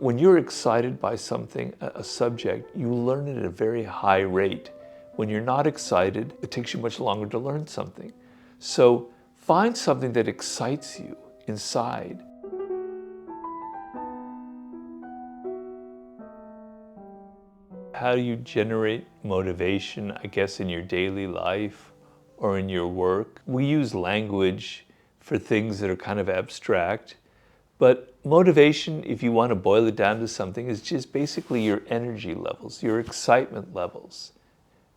When you're excited by something, a subject, you learn it at a very high rate. When you're not excited, it takes you much longer to learn something. So find something that excites you inside. How do you generate motivation, I guess, in your daily life or in your work? We use language for things that are kind of abstract, but motivation, if you want to boil it down to something, is just basically your energy levels, your excitement levels.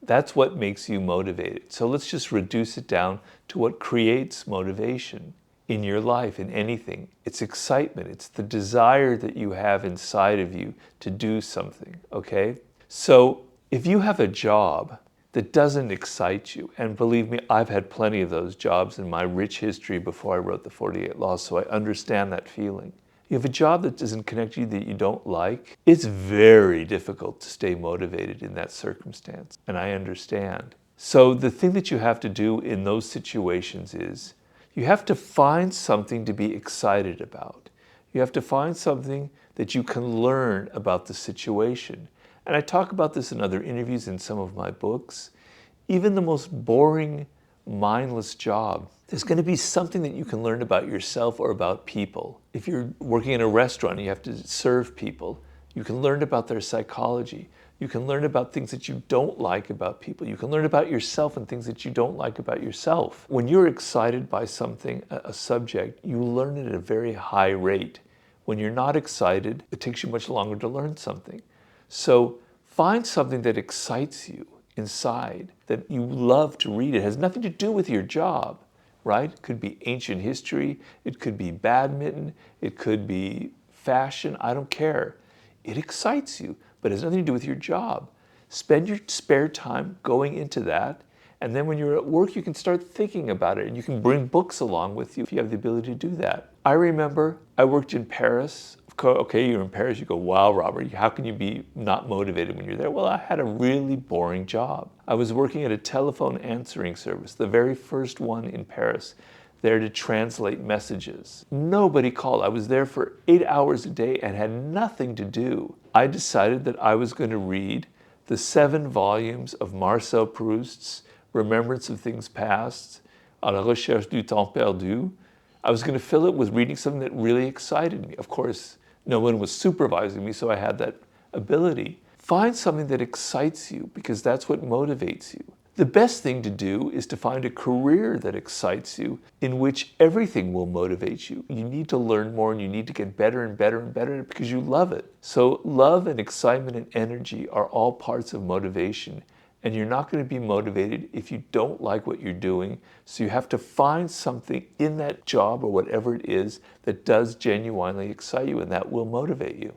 That's what makes you motivated. So let's just reduce it down to what creates motivation in your life, in anything. It's excitement. It's the desire that you have inside of you to do something, okay? So if you have a job that doesn't excite you, and believe me, I've had plenty of those jobs in my rich history before I wrote the 48 Laws, so I understand that feeling. You have a job that doesn't connect you, that you don't like, it's very difficult to stay motivated in that circumstance, and I understand. So the thing that you have to do in those situations is you have to find something to be excited about. You have to find something that you can learn about the situation. And I talk about this in other interviews in some of my books. Even the most boring, mindless job, there's going to be something that you can learn about yourself or about people. If you're working in a restaurant and you have to serve people, you can learn about their psychology. You can learn about things that you don't like about people. You can learn about yourself and things that you don't like about yourself. When you're excited by something, a subject, you learn it at a very high rate. When you're not excited, it takes you much longer to learn something. So find something that excites you inside, that you love to read. It has nothing to do with your job, right? It could be ancient history, it could be badminton, it could be fashion, I don't care. It excites you, but it has nothing to do with your job. Spend your spare time going into that, and then when you're at work, you can start thinking about it, and you can bring books along with you if you have the ability to do that. I remember I worked in Paris. Okay, you're in Paris, you go, wow, Robert, how can you be not motivated when you're there? Well, I had a really boring job. I was working at a telephone answering service, the very first one in Paris, there to translate messages. Nobody called. I was there for 8 hours a day and had nothing to do. I decided that I was going to read the 7 volumes of Marcel Proust's Remembrance of Things Past, À la recherche du temps perdu. I was going to fill it with reading something that really excited me. Of course, no one was supervising me, so I had that ability. Find something that excites you, because that's what motivates you. The best thing to do is to find a career that excites you, in which everything will motivate you. You need to learn more, and you need to get better and better and better because you love it. So love and excitement and energy are all parts of motivation. And you're not going to be motivated if you don't like what you're doing. So you have to find something in that job or whatever it is that does genuinely excite you, and that will motivate you.